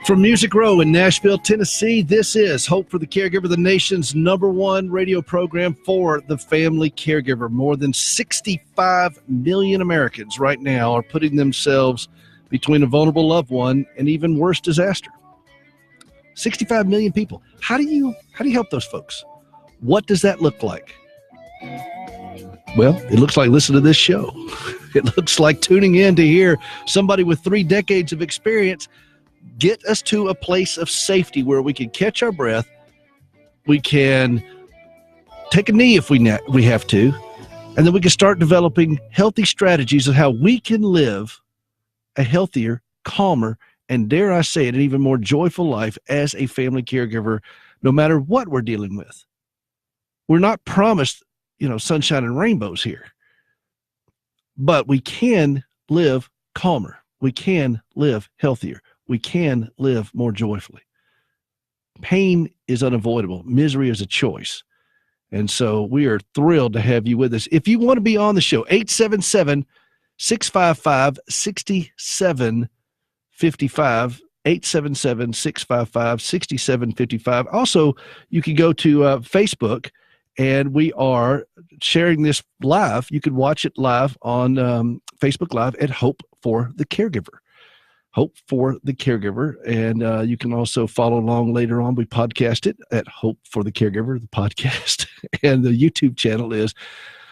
From Music Row in Nashville, Tennessee, this is Hope for the Caregiver, the nation's #1 radio program for the family caregiver. More than 65 million Americans right now are putting themselves between a vulnerable loved one and even worse disaster. 65 million people. How do you help those folks? What does that look like? Well, it looks like listening to this show. It looks like tuning in to hear somebody with 3 decades of experience get us to a place of safety where we can catch our breath. We can take a knee if we have to, and then we can start developing healthy strategies of how we can live a healthier, calmer, and dare I say it, an even more joyful life as a family caregiver, no matter what we're dealing with. We're not promised, sunshine and rainbows here, but we can live calmer. We can live healthier. We can live more joyfully. Pain is unavoidable. Misery is a choice. And so we are thrilled to have you with us. If you want to be on the show, 877-655-6755, 877-655-6755. Also, you can go to Facebook, and we are sharing this live. You can watch it live on Facebook Live at Hope for the Caregiver. Hope for the Caregiver. And you can also follow along later on. We podcast it at Hope for the Caregiver, the podcast. And the YouTube channel is,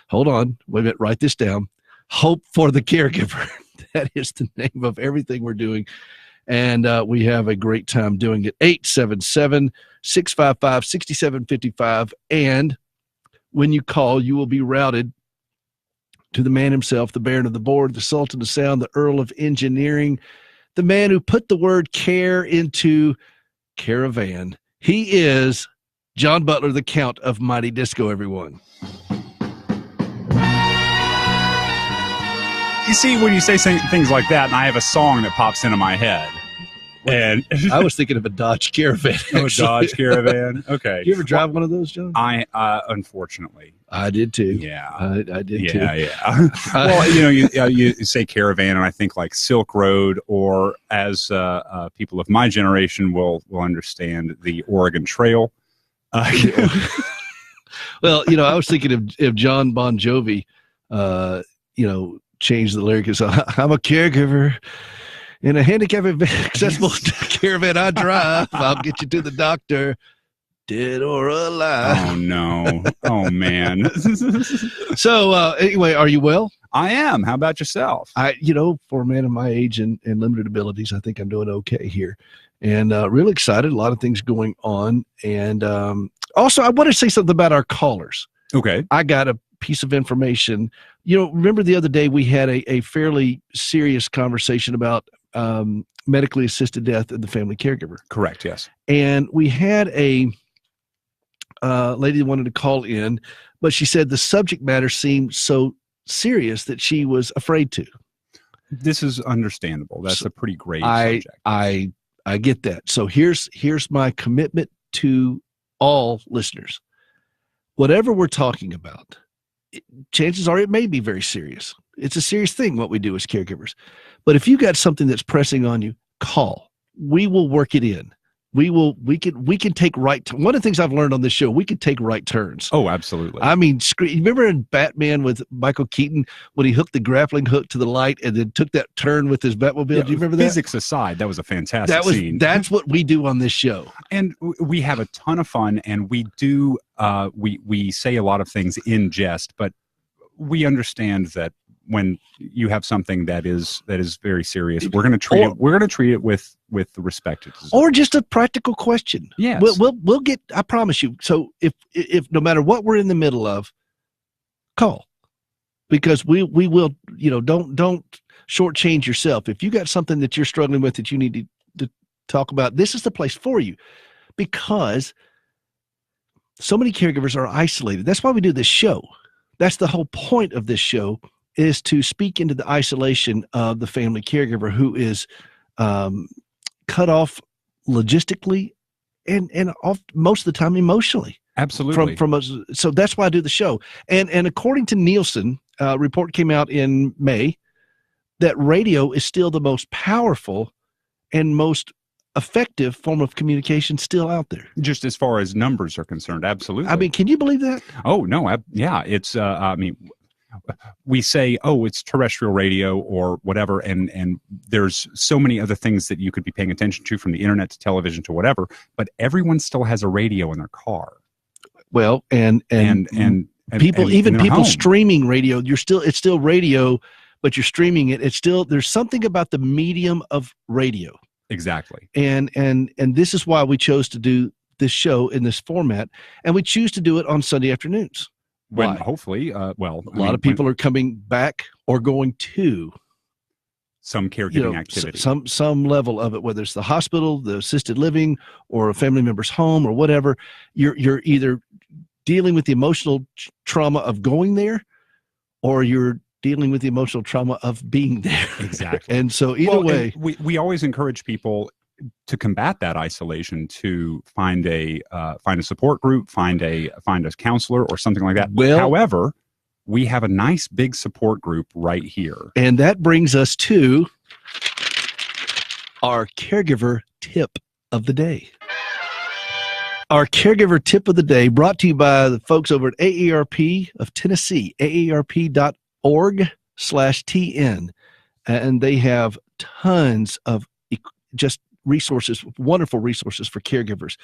hold on, wait a minute, write this down, Hope for the Caregiver. That is the name of everything we're doing. And we have a great time doing it. 877-655-6755. And when you call, you will be routed to the man himself, the Baron of the Board, the Sultan of Sound, the Earl of Engineering, the man who put the word care into caravan. He is John Butler, the Count of Mighty Disco, everyone. You see, when you say things like that, and I have a song that pops into my head. And I was thinking of a Dodge Caravan. Oh, a Dodge Caravan. Okay. You ever drive one of those, John? I unfortunately. I did too. Yeah, I did too. Yeah. Well, you say caravan, and I think like Silk Road, or as people of my generation will understand, the Oregon Trail. Well, I was thinking if John Bon Jovi, changed the lyric as I'm a caregiver in a handicapped accessible caravan I drive. I'll get you to the doctor, dead or alive. Oh, no. Oh, man. So, anyway, are you well? I am. How about yourself? For a man of my age and limited abilities, I think I'm doing okay here. And really excited. A lot of things going on. And also, I want to say something about our callers. Okay. I got a piece of information. Remember the other day we had a fairly serious conversation about medically assisted death in the family caregiver. Correct, yes. And we had a lady that wanted to call in, but she said the subject matter seemed so serious that she was afraid to. This is understandable. That's a pretty grave subject. I get that. So here's my commitment to all listeners. Whatever we're talking about, chances are it may be very serious. It's a serious thing, what we do as caregivers. But if you got something that's pressing on you, call. We will work it in. We can take one of the things I've learned on this show, we can take right turns. Oh, absolutely. I mean, remember in Batman with Michael Keaton when he hooked the grappling hook to the light and then took that turn with his Batmobile? Yeah, do you remember that? Physics aside, that was a fantastic scene. That's what we do on this show. And we have a ton of fun, and we do we say a lot of things in jest, but we understand that when you have something that is very serious, we're going to treat it with the respect it deserves. Or just a practical question. Yes. We'll get, I promise you. So if no matter what we're in the middle of, call, because we will, don't shortchange yourself. If you got something that you're struggling with that you need to talk about, this is the place for you, because so many caregivers are isolated. That's why we do this show. That's the whole point of this show, is to speak into the isolation of the family caregiver who is cut off logistically and off most of the time emotionally. Absolutely. From us. So that's why I do the show. And according to Nielsen, a report came out in May that radio is still the most powerful and most effective form of communication still out there. Just as far as numbers are concerned, absolutely. I mean, can you believe that? Oh, no. Yeah. It's, I mean, we say, oh, it's terrestrial radio or whatever, and there's so many other things that you could be paying attention to, from the internet to television to whatever, but everyone still has a radio in their car. Well, and people, and even in their people home. streaming radio, it's still radio, but you're streaming it. It's still, there's something about the medium of radio. Exactly. And this is why we chose to do this show in this format, and we choose to do it on Sunday afternoons. When Why? hopefully, a lot of people are coming back or going to some caregiving activity, some level of it, whether it's the hospital, the assisted living, or a family member's home, or whatever. You're either dealing with the emotional trauma of going there, or you're dealing with the emotional trauma of being there. Exactly. And so either way, we always encourage people to combat that isolation to find a support group, find a counselor or something like that. Well, however, we have a nice big support group right here. And that brings us to our caregiver tip of the day. Our caregiver tip of the day, brought to you by the folks over at AARP of Tennessee, aarp.org/TN. And they have tons of just resources, wonderful resources for caregivers,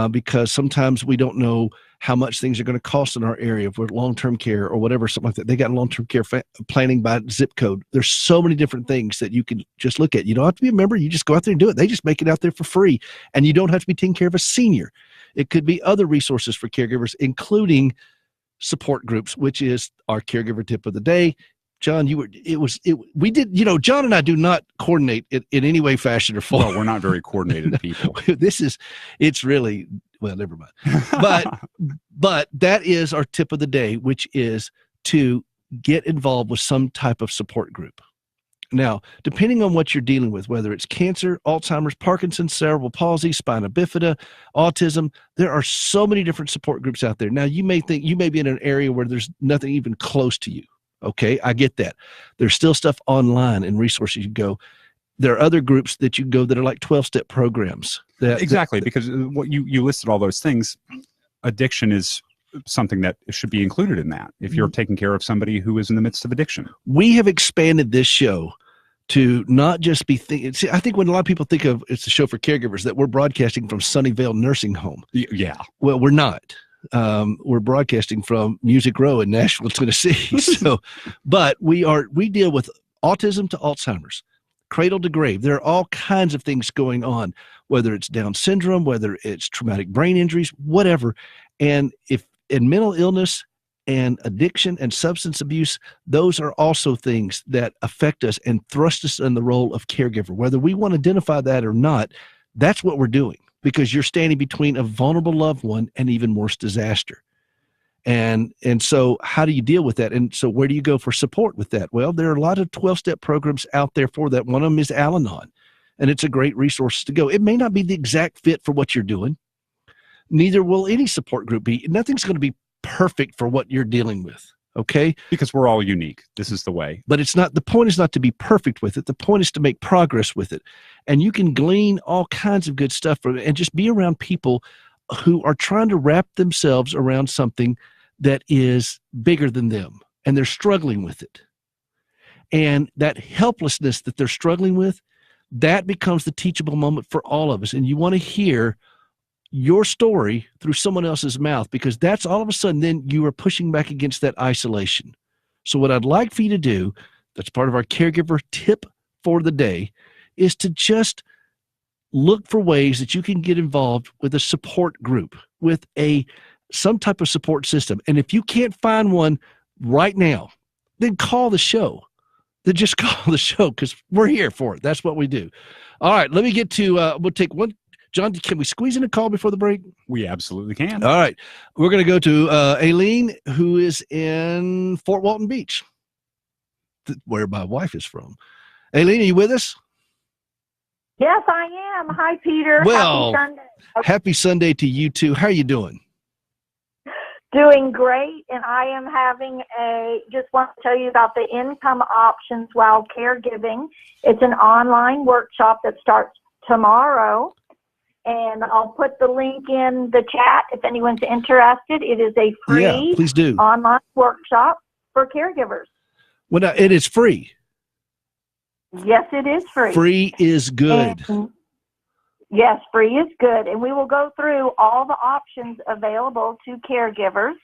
because sometimes we don't know how much things are going to cost in our area for long-term care or whatever, something like that. They got long-term care planning by zip code. There's so many different things that you can just look at. You don't have to be a member. You just go out there and do it. They just make it out there for free, and you don't have to be taking care of a senior. It could be other resources for caregivers, including support groups, which is our caregiver tip of the day. John, John and I do not coordinate it in any way, fashion, or form. Well, we're not very coordinated people. It's really, well, never mind. But that is our tip of the day, which is to get involved with some type of support group. Now, depending on what you're dealing with, whether it's cancer, Alzheimer's, Parkinson's, cerebral palsy, spina bifida, autism, there are so many different support groups out there. Now, you may think you may be in an area where there's nothing even close to you. Okay, I get that. There's still stuff online and resources you can go. There are other groups that you can go that are like 12-step programs. Exactly, because what you listed all those things. Addiction is something that should be included in that if you're taking care of somebody who is in the midst of addiction. We have expanded this show to not just be thinking. See, I think when a lot of people think of it's a show for caregivers, that we're broadcasting from Sunnyvale Nursing Home. Yeah. Well, we're not. We're broadcasting from Music Row in Nashville, Tennessee. But we deal with autism to Alzheimer's, cradle to grave. There are all kinds of things going on, whether it's Down syndrome, whether it's traumatic brain injuries, whatever. And in mental illness and addiction and substance abuse, those are also things that affect us and thrust us in the role of caregiver. Whether we want to identify that or not, that's what we're doing, because you're standing between a vulnerable loved one and even worse disaster. And so how do you deal with that? And so where do you go for support with that? Well, there are a lot of 12-step programs out there for that. One of them is Al-Anon, and it's a great resource to go. It may not be the exact fit for what you're doing. Neither will any support group be. Nothing's going to be perfect for what you're dealing with. Okay? Because we're all unique. This is the way. But the point is not to be perfect with it. The point is to make progress with it. And you can glean all kinds of good stuff from it and just be around people who are trying to wrap themselves around something that is bigger than them, and they're struggling with it. And that helplessness that they're struggling with, that becomes the teachable moment for all of us. And you want to hear your story through someone else's mouth, because that's all of a sudden then you are pushing back against that isolation. So what I'd like for you to do, that's part of our caregiver tip for the day, is to just look for ways that you can get involved with a support group, with some type of support system. And if you can't find one right now, then call the show. Then just call the show, because we're here for it. That's what we do. All right, let me get to, we'll take one. John, can we squeeze in a call before the break? We absolutely can. All right. We're going to go to Aileen, who is in Fort Walton Beach, where my wife is from. Aileen, are you with us? Yes, I am. Hi, Peter. Well, happy Sunday. Happy Sunday to you too. How are you doing? Doing great, and I am having just want to tell you about the income options while caregiving. It's an online workshop that starts tomorrow, and I'll put the link in the chat if anyone's interested. It is a free please do. online workshop for caregivers. Well, now, it is free. Yes, it is free. Free is good. Yes, free is good. And we will go through all the options available to caregivers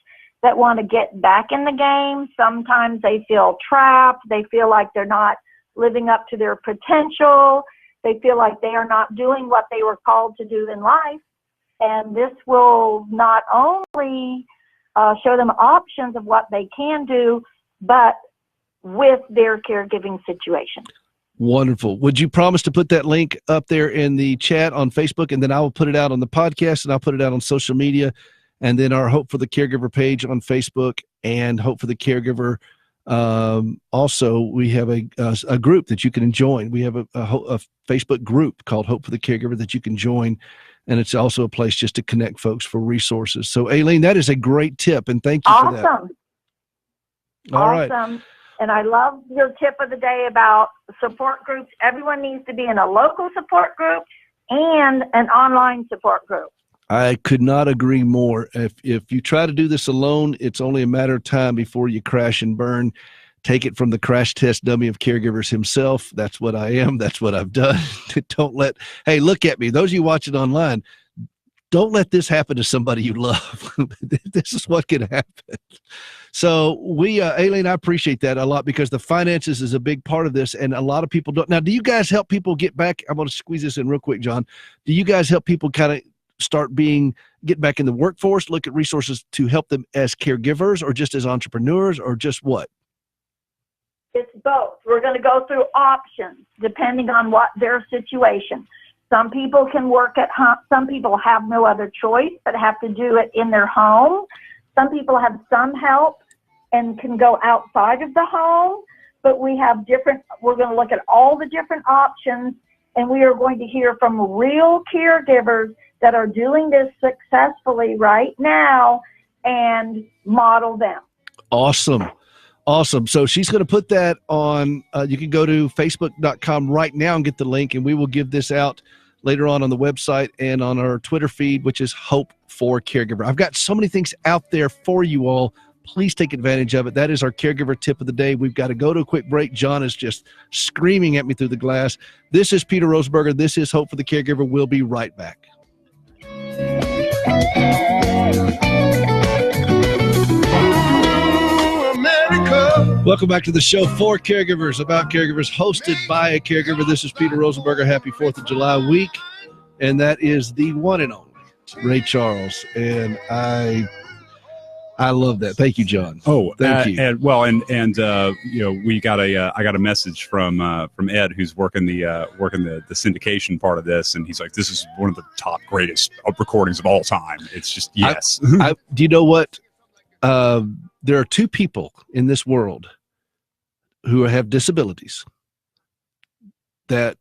that want to get back in the game. Sometimes they feel trapped. They feel like they're not living up to their potential. They feel like they are not doing what they were called to do in life. And this will not only show them options of what they can do, but with their caregiving situation. Wonderful. Would you promise to put that link up there in the chat on Facebook, and then I will put it out on the podcast, and I'll put it out on social media, and then our Hope for the Caregiver page on Facebook and Hope for the Caregiver. Also, we have a group that you can join. We have a Facebook group called Hope for the Caregiver that you can join, and it's also a place just to connect folks for resources. So, Aileen, that is a great tip, and thank you for that. All right. And I love your tip of the day about support groups. Everyone needs to be in a local support group and an online support group. I could not agree more. If you try to do this alone, it's only a matter of time before you crash and burn. Take it from the crash test dummy of caregivers himself. That's what I am. That's what I've done. Hey, look at me. Those of you watching online, don't let this happen to somebody you love. This is what can happen. So Aileen, I appreciate that a lot because the finances is a big part of this, and a lot of people don't. Now, do you guys help people get back? I'm going to squeeze this in real quick, John. Do you guys help people kind of get back in the workforce, look at resources to help them as caregivers or just as entrepreneurs or just what? It's both. We're going to go through options depending on what their situation. Some people can work at home. Some people have no other choice but have to do it in their home. Some people have some help and can go outside of the home, but we're going to look at all the different options, and we are going to hear from real caregivers that are doing this successfully right now and model them. Awesome. So she's going to put that on, you can go to facebook.com right now and get the link, and we will give this out later on the website and on our Twitter feed, which is Hope for Caregiver. I've got so many things out there for you all. Please take advantage of it. That is our caregiver tip of the day. We've got to go to a quick break. John is just screaming at me through the glass. This is Peter Rosenberger. This is Hope for the Caregiver. We'll be right back. Welcome back to the show for caregivers, about caregivers, hosted by a caregiver. This is Peter Rosenberger. Happy 4th of July week. And that is the one and only Ray Charles. And I love that. Thank you, John. Oh, thank you. And we got I got a message from Ed, who's working the syndication part of this, and he's like, "This is one of the top greatest recordings of all time." It's just yes. Do you know what? There are two people in this world who have disabilities that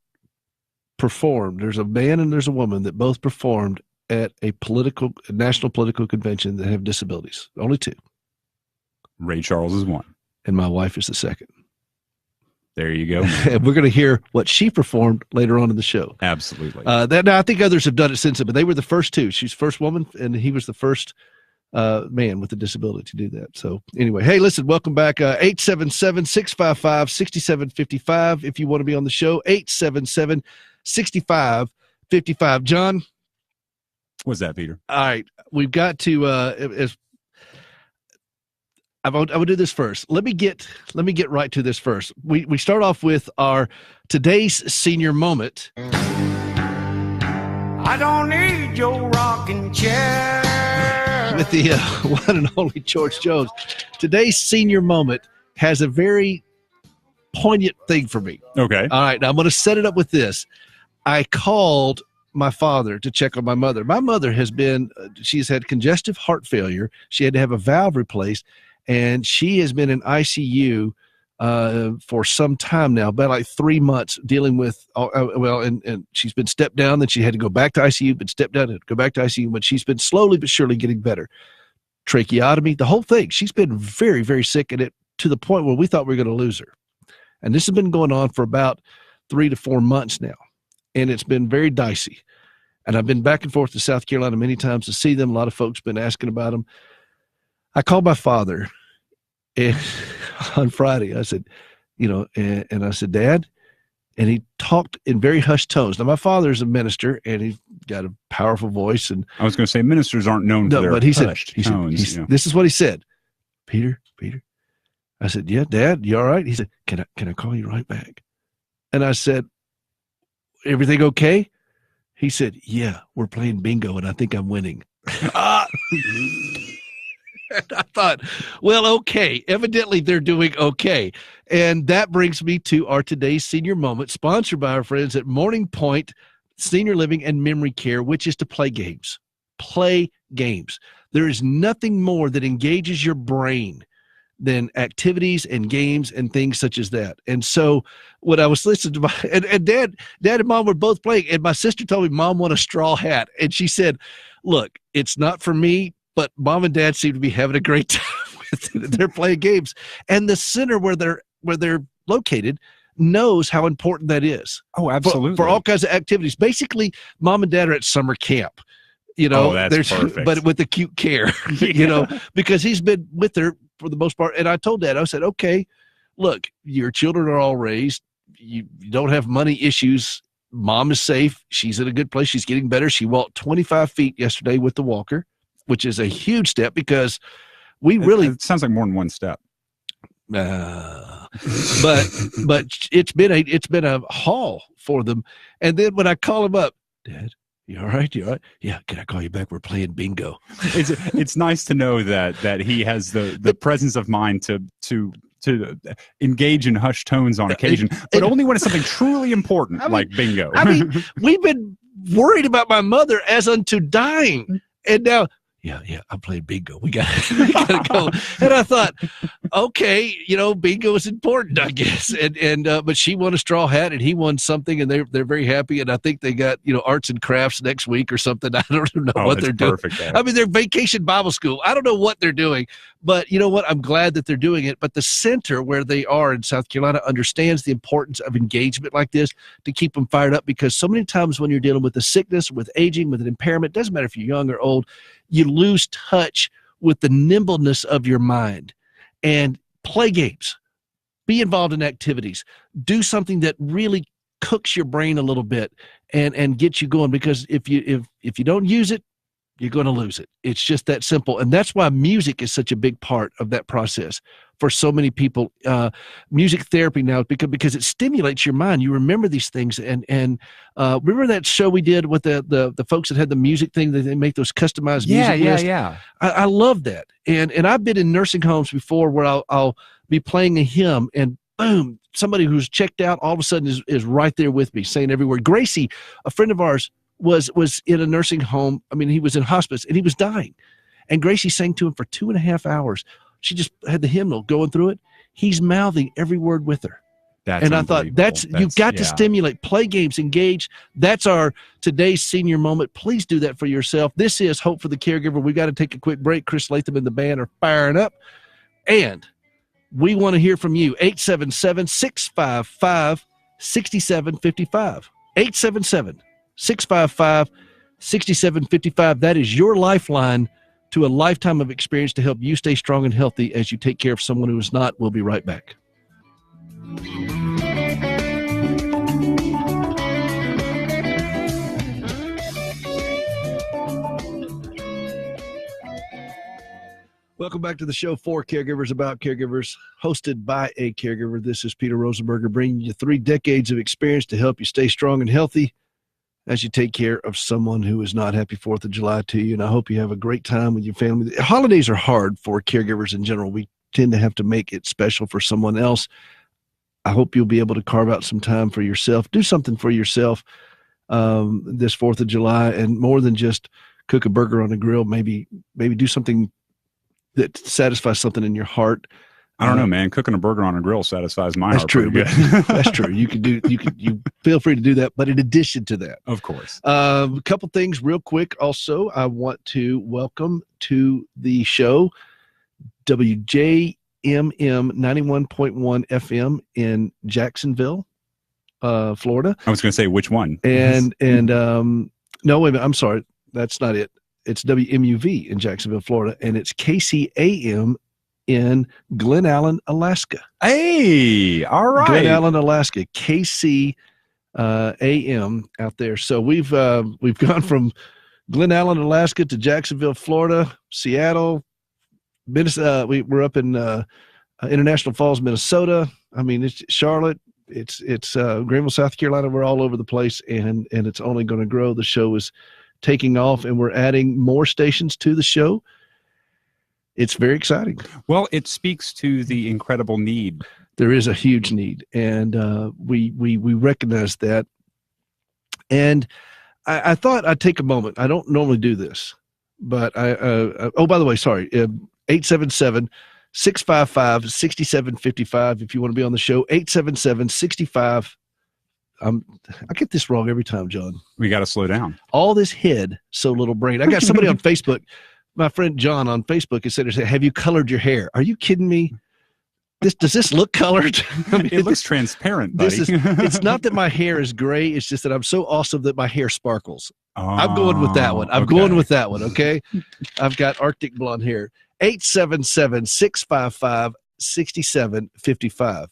performed. There's a man and there's a woman that both performed at a national political convention that have disabilities. Only two. Ray Charles is one. And my wife is the second. There you go. And we're going to hear what she performed later on in the show. Absolutely. Now, I think others have done it since, but they were the first two. She's the first woman, and he was the first man with a disability to do that. So anyway, hey, listen, welcome back. 877-655-6755 if you want to be on the show. 877-6555. John? What's that, Peter? All right. We've got to I will do this first. Let me get right to this first. We start off with our today's senior moment. I don't need your rocking chair. With the one and only George Jones. Today's senior moment has a very poignant thing for me. Okay. All right. Now I'm going to set it up with this. I called my father to check on my mother. My mother she's had congestive heart failure. She had to have a valve replaced, and she has been in ICU for some time now, about like 3 months, dealing with, and she's been stepped down, then she had to go back to ICU, but stepped down and go back to ICU, but she's been slowly but surely getting better. Tracheotomy, the whole thing. She's been very, very sick, and to the point where we thought we were going to lose her. And this has been going on for about 3 to 4 months now. and it's been very dicey. And I've been back and forth to South Carolina many times to see them. A lot of folks been asking about them. I called my father on Friday. I said, and I said, Dad, and he talked in very hushed tones. Now, my father's a minister, and he's got a powerful voice. And I was going to say ministers aren't known for their hushed tones. This is what he said. Peter. I said, yeah, Dad, you all right? He said, can I call you right back? And I said, everything okay? He said, yeah, we're playing bingo, and I think I'm winning. And I thought, well, okay, evidently they're doing okay. And that brings me to our today's senior moment, sponsored by our friends at Morning Point Senior Living and Memory Care, which is to play games. Play games. There is nothing more that engages your brain than activities and games and things such as that. And so when I was listening to and Dad and Mom were both playing, and my sister told me Mom won a straw hat. And she said, look, it's not for me, but Mom and Dad seem to be having a great time with it. They're playing games. And the center where they're located knows how important that is. Oh, absolutely. For all kinds of activities. Basically, Mom and Dad are at summer camp. That's perfect. But with acute care, because he's been with her for the most part. And I told Dad, I said, okay, look, your children are all raised. You don't have money issues. Mom is safe. She's in a good place. She's getting better. She walked 25 feet yesterday with the walker, which is a huge step because it sounds like more than one step. But it's been a haul for them. And then when I call him up, Dad, you all right? You all right? Yeah. Can I call you back? We're playing bingo. It's nice to know that he has the presence of mind to engage in hushed tones on occasion, but only when it's something truly important, like bingo. We've been worried about my mother as unto dying, and now. Yeah, I'm playing bingo. We gotta go. And I thought, okay, bingo is important, I guess. And but she won a straw hat and he won something, and they're very happy. And I think they got arts and crafts next week or something. I don't know what they're doing. They're vacation Bible school. I don't know what they're doing, but you know what? I'm glad that they're doing it. But the center where they are in South Carolina understands the importance of engagement like this to keep them fired up, because so many times when you're dealing with a sickness, with aging, with an impairment, doesn't matter if you're young or old, you lose touch with the nimbleness of your mind. And play games, be involved in activities, do something that really cooks your brain a little bit and gets you going, because if you don't use it, you're going to lose it. It's just that simple. And that's why music is such a big part of that process for so many people. Music therapy now, because it stimulates your mind. You remember these things. And remember that show we did with the folks that had the music thing, that they make those customized music lists? Yeah. I love that. And I've been in nursing homes before where I'll be playing a hymn, and boom, somebody who's checked out all of a sudden is right there with me saying every word. Gracie, a friend of ours, was in a nursing home. He was in hospice and he was dying. And Gracie sang to him for 2.5 hours. She just had the hymnal going through it. He's mouthing every word with her. And I thought you've got to stimulate, play games, engage. That's our today's senior moment. Please do that for yourself. This is Hope for the Caregiver. We've got to take a quick break. Chris Latham and the band are firing up. And we want to hear from you. 877-655-6755. 877-655-6755. That is your lifeline to a lifetime of experience to help you stay strong and healthy as you take care of someone who is not. We'll be right back. Welcome back to the show for caregivers, about caregivers, hosted by a caregiver. This is Peter Rosenberger, bringing you 3 decades of experience to help you stay strong and healthy as you take care of someone who is not. Happy 4th of July to you, and I hope you have a great time with your family. Holidays are hard for caregivers in general. We tend to have to make it special for someone else. I hope you'll be able to carve out some time for yourself. Do something for yourself this 4th of July, and more than just cook a burger on a grill, maybe do something that satisfies something in your heart. I don't know, man. Cooking a burger on a grill satisfies my heart. True. That's true. You feel free to do that. But in addition to that, of course, a couple things real quick. Also, I want to welcome to the show WJMM 91.1 FM in Jacksonville, Florida. I was going to say which one. And no, wait a minute. I'm sorry. That's not it. It's WMUV in Jacksonville, Florida, and it's KCAM in Glen Allen, Alaska. Hey, all right. Glen Allen, Alaska, KC AM out there. So we've gone from Glen Allen, Alaska to Jacksonville, Florida, Seattle, Minnesota. We're up in International Falls, Minnesota. I mean, it's Charlotte. It's Greenville, South Carolina. We're all over the place, and it's only going to grow. The show is taking off, and we're adding more stations to the show. It's very exciting. Well, it speaks to the incredible need. There is a huge need, and we recognize that. And I thought I'd take a moment. I don't normally do this, but oh, by the way, sorry, 877-655-6755 if you want to be on the show. 877-65. I get this wrong every time, John. We got to slow down. All this head, so little brain. I got somebody on Facebook, my friend John on Facebook, has said, have you colored your hair? Are you kidding me? Does this look colored? I mean, it looks transparent, buddy. It's not that my hair is gray. It's just that I'm so awesome that my hair sparkles. I'm going with that one. Going with that one, okay? I've got Arctic blonde hair. 877-655-6755.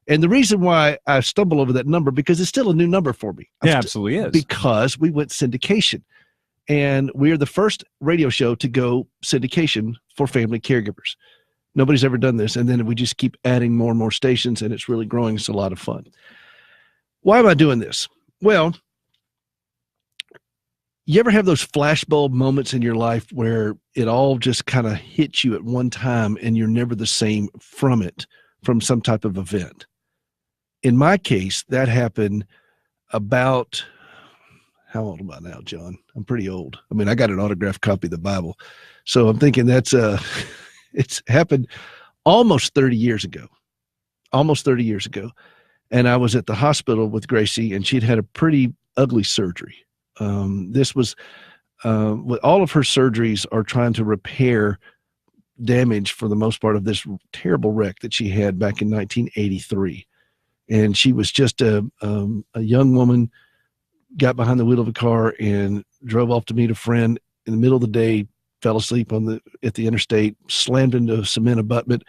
And the reason why I stumble over that number, because it's still a new number for me. Yeah, absolutely is. Because we went syndication. And we are the first radio show to go syndication for family caregivers. Nobody's ever done this. And then we just keep adding more and more stations, and it's really growing. It's a lot of fun. Why am I doing this? Well, you ever have those flashbulb moments in your life where it all just kind of hits you at one time and you're never the same from it, from some type of event? In my case, that happened about, how old am I now, John? I'm pretty old. I mean, I got an autographed copy of the Bible. So I'm thinking that's it's happened almost 30 years ago. And I was at the hospital with Gracie, and she'd had a pretty ugly surgery. This was, with all of her surgeries are trying to repair damage for the most part of this terrible wreck that she had back in 1983. And she was just a young woman, got behind the wheel of a car and drove off to meet a friend in the middle of the day, fell asleep at the interstate, slammed into a cement abutment.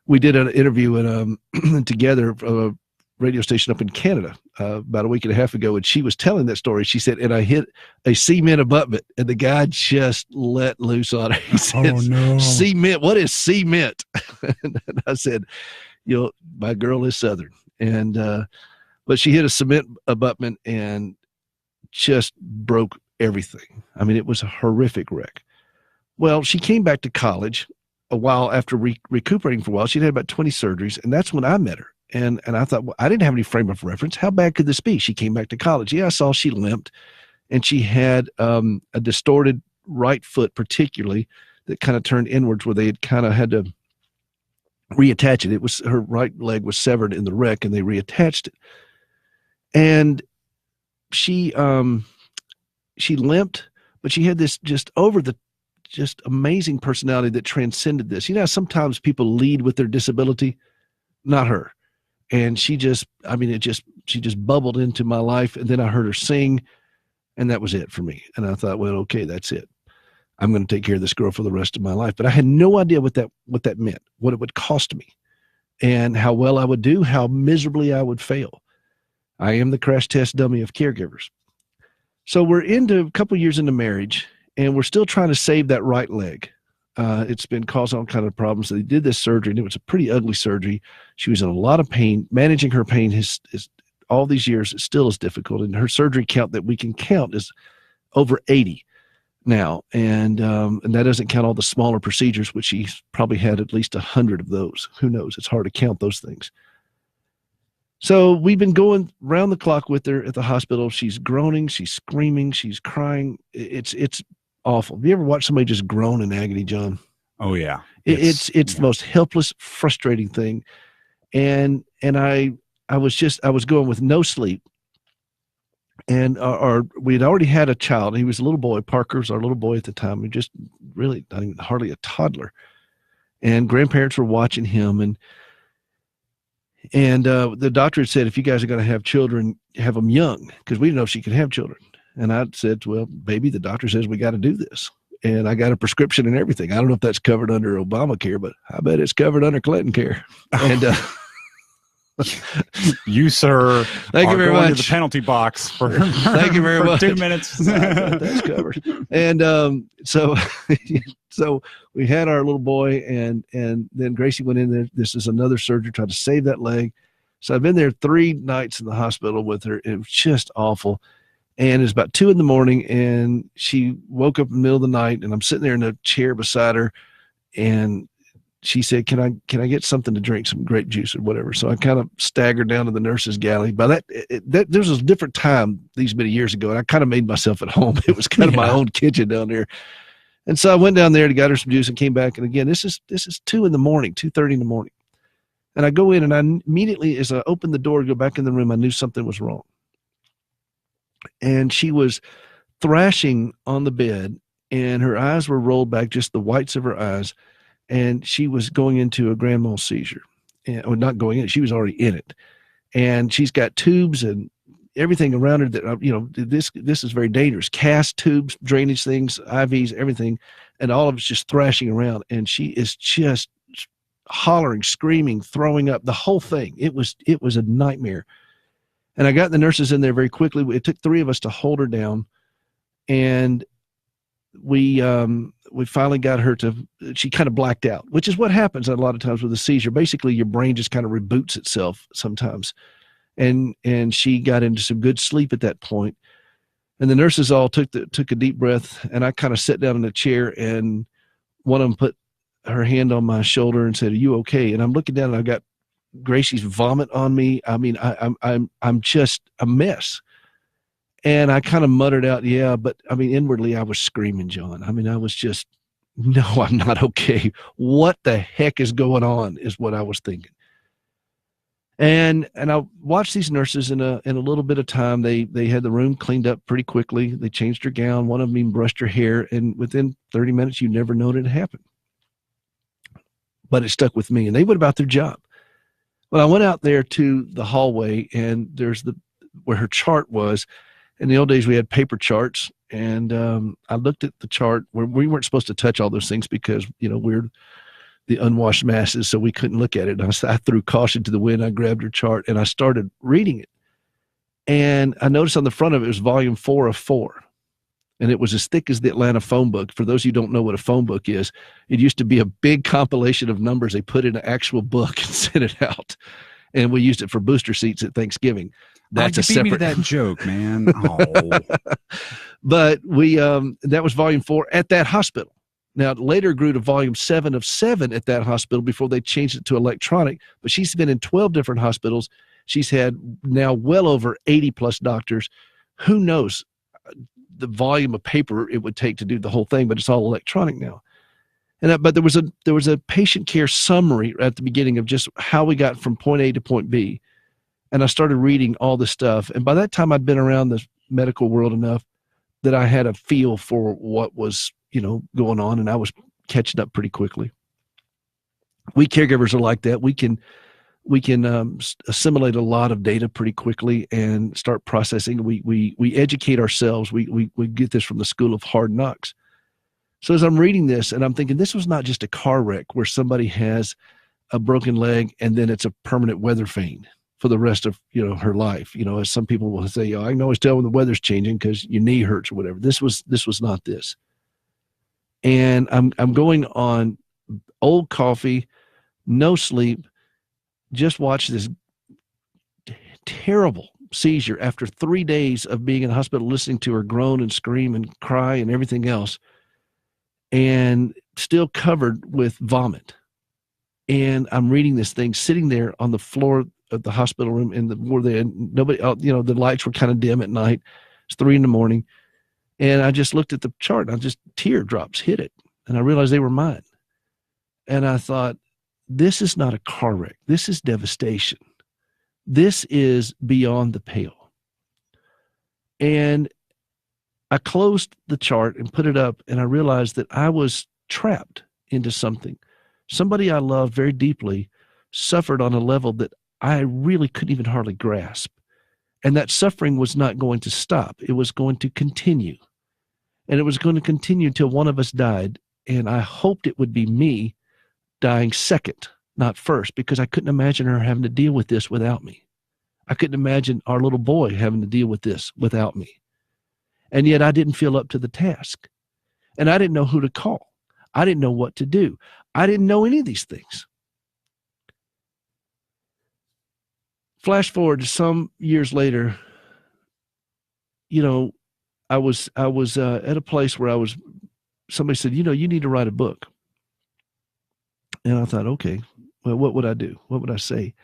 We did an interview together at a radio station up in Canada about a week and a half ago, and she was telling that story. She said, and I hit a cement abutment, and the guy just let loose on her. He said, "Oh, no. Cement, what is cement?" And I said, my girl is Southern. And but she hit a cement abutment and just broke everything. I mean, it was a horrific wreck. Well, she came back to college a while after recuperating for a while. She'd had about 20 surgeries, and that's when I met her. And I thought, well, I didn't have any frame of reference. How bad could this be? She came back to college. Yeah, I saw she limped, and she had a distorted right foot particularly that kind of turned inwards, where they had kind of had to reattach it. It was, her right leg was severed in the wreck, and they reattached it. And she limped, but she had this just amazing personality that transcended this. Sometimes people lead with their disability, not her. And she just bubbled into my life. And then I heard her sing, and that was it for me. And I thought, well, okay, that's it. I'm going to take care of this girl for the rest of my life. But I had no idea what that meant, what it would cost me, and how well I would do, how miserably I would fail. I am the crash test dummy of caregivers. So we're into a couple years into marriage, and we're still trying to save that right leg. It's been causing all kind of problems. So they did this surgery, and it was a pretty ugly surgery. She was in a lot of pain. Managing her pain is all these years still is difficult. And her surgery count that we can count is over 80 now. And that doesn't count all the smaller procedures, which she's probably had at least 100 of those. Who knows? It's hard to count those things. So we've been going round the clock with her at the hospital. She's groaning, she's screaming, she's crying. It's awful. Have you ever watched somebody just groan in agony, John? Oh yeah. It's the most helpless, frustrating thing. And I was going with no sleep. And we had already had a child. He was a little boy. Parker was our little boy at the time. He just really not even hardly a toddler. And grandparents were watching him, and And the doctor had said, if you guys are going to have children, have them young, because we didn't know if she could have children. And I said, well, baby, the doctor says we got to do this. And I got a prescription and everything. I don't know if that's covered under Obamacare, but I bet it's covered under Clinton care. And you, sir, thank you very much. To the penalty box for thank you very much. 2 minutes. That's covered. And so we had our little boy, and then Gracie went in there. This is another surgery, tried to save that leg. So I've been there 3 nights in the hospital with her. It was just awful. And it was about 2 a.m, and she woke up in the middle of the night, and I'm sitting there in a chair beside her, and she said, can I get something to drink, some grape juice or whatever? So I kind of staggered down to the nurse's galley. By that there was a different time these many years ago, and I kind of made myself at home. It was kind of my own kitchen down there. And so I went down there to get her some juice and came back. And again, this is 2 a.m, 2:30 in the morning. And I go in, and I immediately, as I opened the door to go back in the room, I knew something was wrong. And she was thrashing on the bed, and her eyes were rolled back, just the whites of her eyes. And she was going into a grand mal seizure. Or not going in, she was already in it. And she's got tubes and everything around her that, this is very dangerous. Cast tubes, drainage things, IVs, everything. And all of it's just thrashing around. And she is just hollering, screaming, throwing up, the whole thing. It was a nightmare. And I got the nurses in there very quickly. It took 3 of us to hold her down. And we finally got her she kind of blacked out, which is what happens a lot of times with a seizure. Basically, your brain just kind of reboots itself sometimes. And she got into some good sleep at that point. And the nurses all took a deep breath, and I kind of sat down in a chair, and one of them put her hand on my shoulder and said, "Are you okay?" And I'm looking down, and I've got Gracie's vomit on me. I mean, I'm just a mess. And I kind of muttered out, yeah, but I mean, inwardly I was screaming, John. I mean, I was just, no, I'm not okay. What the heck is going on is what I was thinking. And I watched these nurses in a little bit of time. They had the room cleaned up pretty quickly. They changed her gown. One of them even brushed her hair. And within 30 minutes, you never know it had happened. But it stuck with me, and they went about their job. Well, I went out there to the hallway, and there's where her chart was. In the old days, we had paper charts, and I looked at the chart where we weren't supposed to touch all those things because, we're the unwashed masses, so we couldn't look at it. And I threw caution to the wind. I grabbed her chart, and I started reading it. And I noticed on the front of it was volume 4 of 4. And it was as thick as the Atlanta phone book. For those of you who don't know what a phone book is, it used to be a big compilation of numbers. They put in an actual book and sent it out. And we used it for booster seats at Thanksgiving. That's a separate. Me to that joke, man. Oh. But that was volume 4 at that hospital. Now, it later grew to volume 7 of 7 at that hospital before they changed it to electronic. But she's been in 12 different hospitals. She's had now well over 80 plus doctors. Who knows the volume of paper it would take to do the whole thing, but it's all electronic now. But there was a patient care summary at the beginning of just how we got from point A to point B. And I started reading all the stuff. And by that time, I'd been around the medical world enough that I had a feel for what was, going on, and I was catching up pretty quickly. We caregivers are like that. We can assimilate a lot of data pretty quickly and start processing. We educate ourselves. We get this from the school of hard knocks. So as I'm reading this, and I'm thinking, this was not just a car wreck where somebody has a broken leg and then it's a permanent weather vane for the rest of her life. As some people will say, I can always tell when the weather's changing because your knee hurts or whatever. This was not this. And I'm going on old coffee, no sleep, just watch this terrible seizure after 3 days of being in the hospital, listening to her groan and scream and cry and everything else, and still covered with vomit. And I'm reading this thing sitting there on the floor of the hospital room nobody, the lights were kind of dim at night. It's 3 a.m. And I just looked at the chart and teardrops hit it. And I realized they were mine. And I thought, this is not a car wreck. This is devastation. This is beyond the pale. And I closed the chart and put it up, and I realized that I was trapped into something. Somebody I loved very deeply suffered on a level that I really couldn't even hardly grasp. And that suffering was not going to stop. It was going to continue. And it was going to continue until one of us died. And I hoped it would be me dying second, not first, because I couldn't imagine her having to deal with this without me. I couldn't imagine our little boy having to deal with this without me. And yet I didn't feel up to the task. And I didn't know who to call. I didn't know what to do. I didn't know any of these things. Flash forward to some years later, I was at a place where somebody said, you need to write a book. And I thought, okay, well, what would I do? What would I say?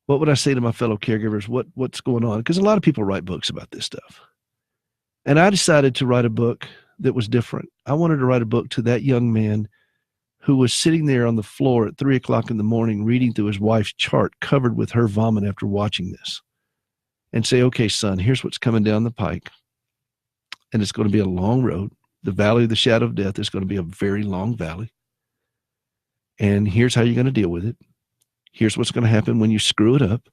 What would I say to my fellow caregivers? What's going on? Because a lot of people write books about this stuff. And I decided to write a book that was different. I wanted to write a book to that young man who was sitting there on the floor at 3:00 in the morning, reading through his wife's chart covered with her vomit after watching this, and say, okay, son, here's what's coming down the pike. And it's going to be a long road. The valley of the shadow of death is going to be a very long valley. And here's how you're going to deal with it. Here's what's going to happen when you screw it up.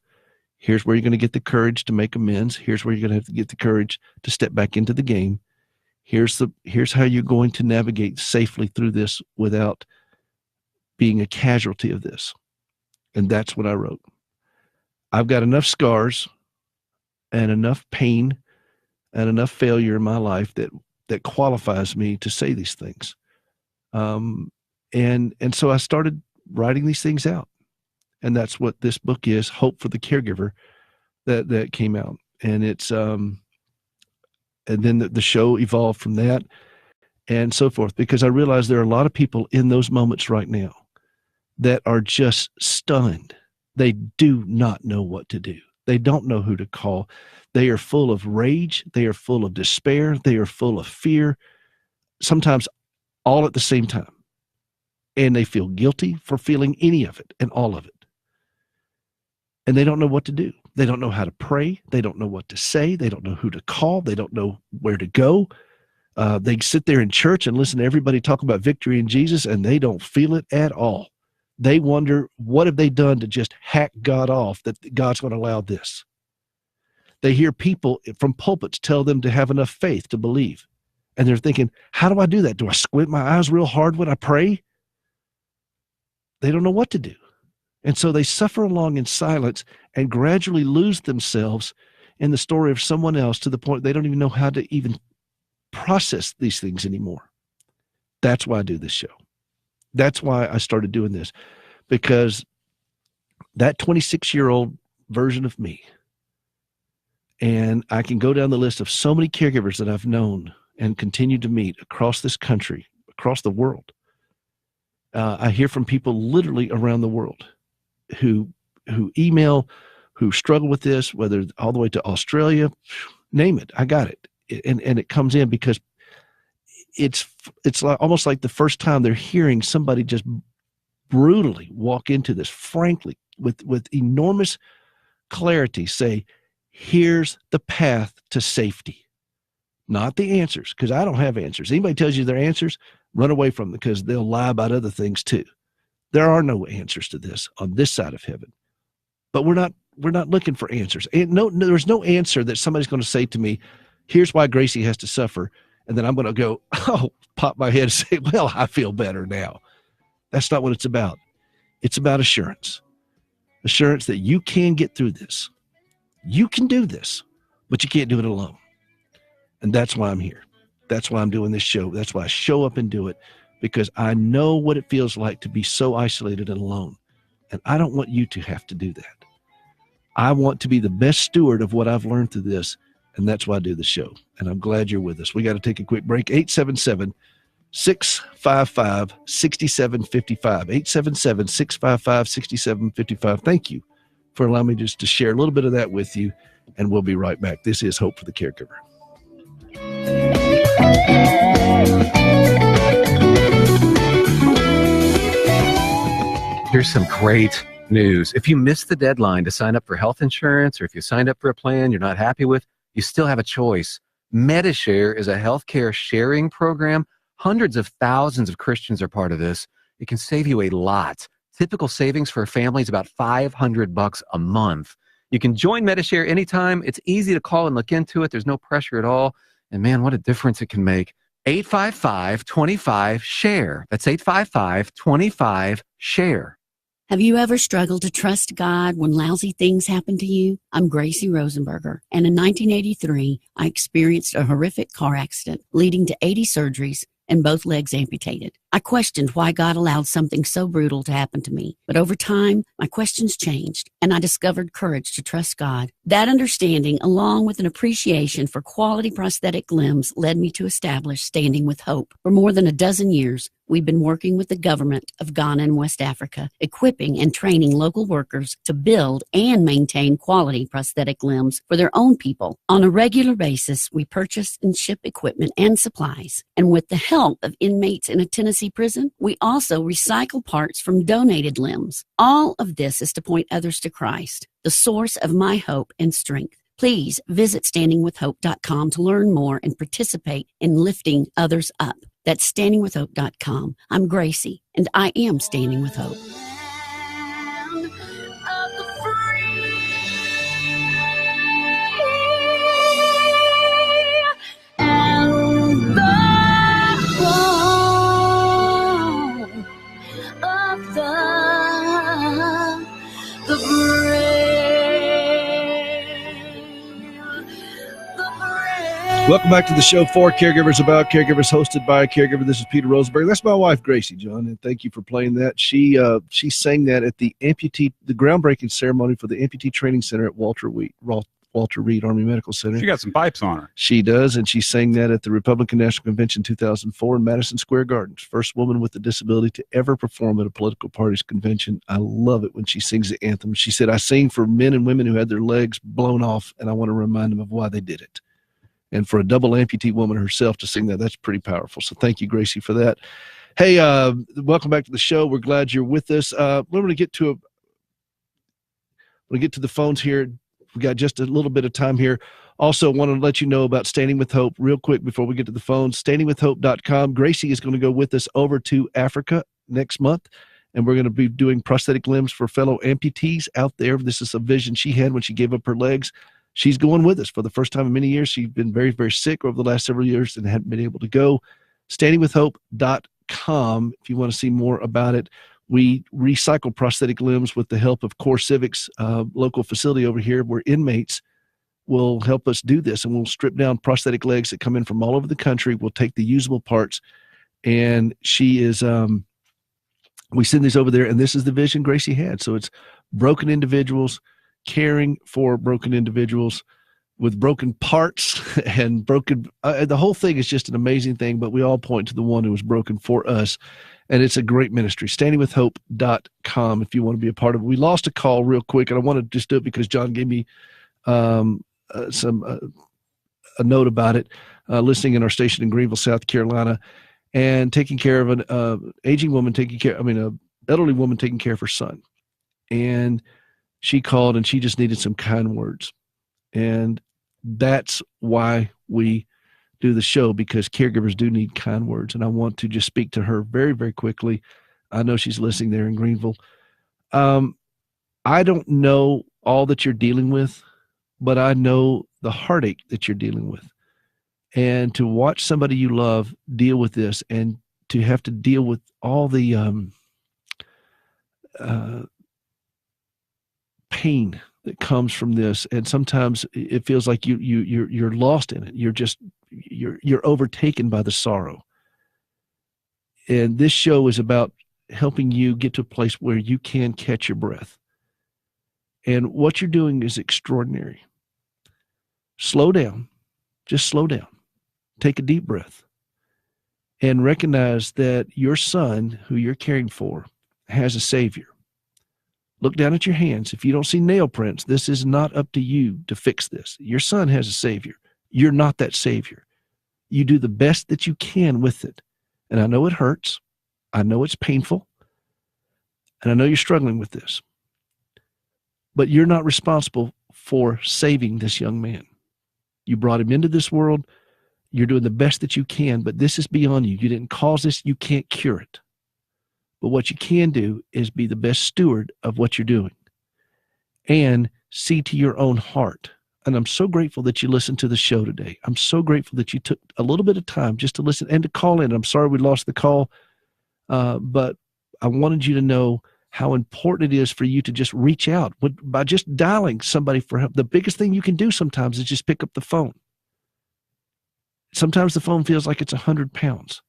Here's where you're going to get the courage to make amends. Here's where you're going to have to get the courage to step back into the game. Here's how you're going to navigate safely through this without being a casualty of this. And that's what I wrote. I've got enough scars and enough pain and enough failure in my life that qualifies me to say these things. And so I started writing these things out. And that's what this book is, Hope for the Caregiver, that came out. And it's and then the show evolved from that and so forth, because I realized there are a lot of people in those moments right now that are just stunned. They do not know what to do. They don't know who to call. They are full of rage. They are full of despair. They are full of fear, sometimes all at the same time. And they feel guilty for feeling any of it and all of it. And they don't know what to do. They don't know how to pray. They don't know what to say. They don't know who to call. They don't know where to go. They sit there in church and listen to everybody talk about victory in Jesus, and they don't feel it at all. They wonder, what have they done to just hack God off that God's going to allow this? They hear people from pulpits tell them to have enough faith to believe. And they're thinking, how do I do that? Do I squint my eyes real hard when I pray? They don't know what to do. And so they suffer along in silence and gradually lose themselves in the story of someone else to the point they don't even know how to even process these things anymore. That's why I do this show. That's why I started doing this, because that 26-year-old version of me, and I can go down the list of so many caregivers that I've known and continue to meet across this country, across the world. I hear from people literally around the world who email, who struggle with this, whether all the way to Australia, name it, I got it. And it comes in because it's like, almost like the first time they're hearing somebody just brutally walk into this, frankly, with enormous clarity, say, here's the path to safety, not the answers, because I don't have answers. Anybody tells you their answers, run away from them, because they'll lie about other things too. There are no answers to this on this side of heaven, but we're not looking for answers. And there's no answer that somebody's going to say to me, here's why Gracie has to suffer. And then I'm going to go, pop my head and say, well, I feel better now. That's not what it's about. It's about assurance that you can get through this. You can do this, but you can't do it alone. And that's why I'm here. That's why I'm doing this show. That's why I show up and do it, because I know what it feels like to be so isolated and alone. And I don't want you to have to do that. I want to be the best steward of what I've learned through this. And that's why I do the show. And I'm glad you're with us. We got to take a quick break. 877-655-6755. 877-655-6755. Thank you for allowing me just to share a little bit of that with you. And we'll be right back. This is Hope for the Caregiver. Here's some great news. If you missed the deadline to sign up for health insurance, or if you signed up for a plan you're not happy with, you still have a choice. MediShare is a healthcare sharing program. Hundreds of thousands of Christians are part of this. It can save you a lot. Typical savings for a family is about $500 a month. You can join Medishare anytime. It's easy to call and look into it. There's no pressure at all. And man, what a difference it can make. 855-25-SHARE. That's 855-25-SHARE. Have you ever struggled to trust God when lousy things happen to you? I'm Gracie Rosenberger, and in 1983, I experienced a horrific car accident leading to 80 surgeries and both legs amputated. I questioned why God allowed something so brutal to happen to me. But over time, my questions changed, and I discovered courage to trust God. That understanding, along with an appreciation for quality prosthetic limbs, led me to establish Standing with Hope. For more than a dozen years, we've been working with the government of Ghana and West Africa, equipping and training local workers to build and maintain quality prosthetic limbs for their own people. On a regular basis, we purchase and ship equipment and supplies. And with the help of inmates in a Tennessee prison, we also recycle parts from donated limbs. All of this is to point others to Christ, the source of my hope and strength. Please visit standingwithhope.com to learn more and participate in lifting others up. That's standingwithhope.com. I'm Gracie, and I am Standing with Hope. Welcome back to the show for Caregivers About Caregivers, hosted by a caregiver. This is Peter Rosenberger. That's my wife, Gracie, John, and thank you for playing that. She sang that at the groundbreaking ceremony for the Amputee Training Center at Walter Reed Army Medical Center. She got some pipes on her. She does, and she sang that at the Republican National Convention 2004 in Madison Square Gardens. First woman with a disability to ever perform at a political party's convention. I love it when she sings the anthem. She said, "I sing for men and women who had their legs blown off, and I want to remind them of why they did it." And for a double amputee woman herself to sing that, that's pretty powerful. So thank you, Gracie, for that. Hey, welcome back to the show. We're glad you're with us. We're going to get to the phones here. We got just a little bit of time here. Also, want to let you know about Standing with Hope real quick before we get to the phones. Standingwithhope.com. Gracie is going to go with us over to Africa next month, and we're going to be doing prosthetic limbs for fellow amputees out there. This is a vision she had when she gave up her legs. She's going with us for the first time in many years. She's been very, very sick over the last several years and hadn't been able to go. Standingwithhope.com if you want to see more about it. We recycle prosthetic limbs with the help of Core Civic's local facility over here, where inmates will help us do this, and we'll strip down prosthetic legs that come in from all over the country. We'll take the usable parts, and she is we send these over there, and this is the vision Gracie had. So it's broken individuals, caring for broken individuals with broken parts and broken the whole thing is just an amazing thing, but we all point to the one who was broken for us, and it's a great ministry. Standingwithhope.com if you want to be a part of it. We lost a call real quick, and I want to just do it because John gave me a note about it, listening in our station in Greenville, South Carolina, and taking care of an elderly woman taking care of her son. And she called and she just needed some kind words. And that's why we do the show, because caregivers do need kind words. And I want to just speak to her very, very quickly. I know she's listening there in Greenville. I don't know all that you're dealing with, but I know the heartache that you're dealing with. And to watch somebody you love deal with this, and to have to deal with all the pain that comes from this, and sometimes it feels like you're lost in it. You're overtaken by the sorrow. And this show is about helping you get to a place where you can catch your breath. And what you're doing is extraordinary. Slow down. Just slow down. Take a deep breath and recognize that your son, who you're caring for, has a Savior. Look down at your hands. If you don't see nail prints, this is not up to you to fix this. Your son has a Savior. You're not that Savior. You do the best that you can with it. And I know it hurts. I know it's painful. And I know you're struggling with this. But you're not responsible for saving this young man. You brought him into this world. You're doing the best that you can, but this is beyond you. You didn't cause this. You can't cure it. But what you can do is be the best steward of what you're doing and see to your own heart. And I'm so grateful that you listened to the show today. I'm so grateful that you took a little bit of time just to listen and to call in. I'm sorry we lost the call, but I wanted you to know how important it is for you to just reach out by just dialing somebody for help. The biggest thing you can do sometimes is just pick up the phone. Sometimes the phone feels like it's 100 pounds.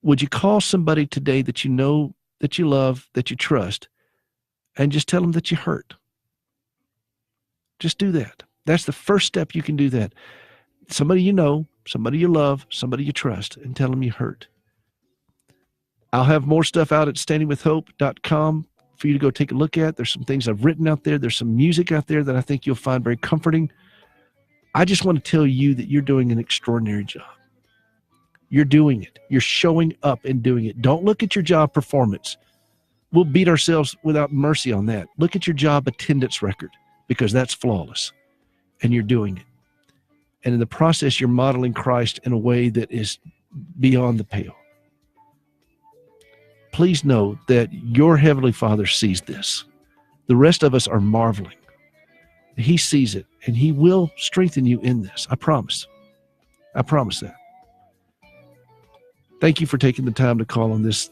Would you call somebody today that you know, that you love, that you trust, and just tell them that you hurt? Just do that. That's the first step you can do that. Somebody you know, somebody you love, somebody you trust, and tell them you hurt. I'll have more stuff out at standingwithhope.com for you to go take a look at. There's some things I've written out there. There's some music out there that I think you'll find very comforting. I just want to tell you that you're doing an extraordinary job. You're doing it. You're showing up and doing it. Don't look at your job performance. We'll beat ourselves without mercy on that. Look at your job attendance record, because that's flawless, and you're doing it. And in the process, you're modeling Christ in a way that is beyond the pale. Please know that your Heavenly Father sees this. The rest of us are marveling. He sees it, and He will strengthen you in this. I promise. I promise that. Thank you for taking the time to call on this.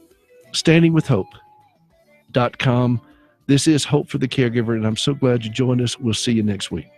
standingwithhope.com. This is Hope for the Caregiver, and I'm so glad you joined us. We'll see you next week.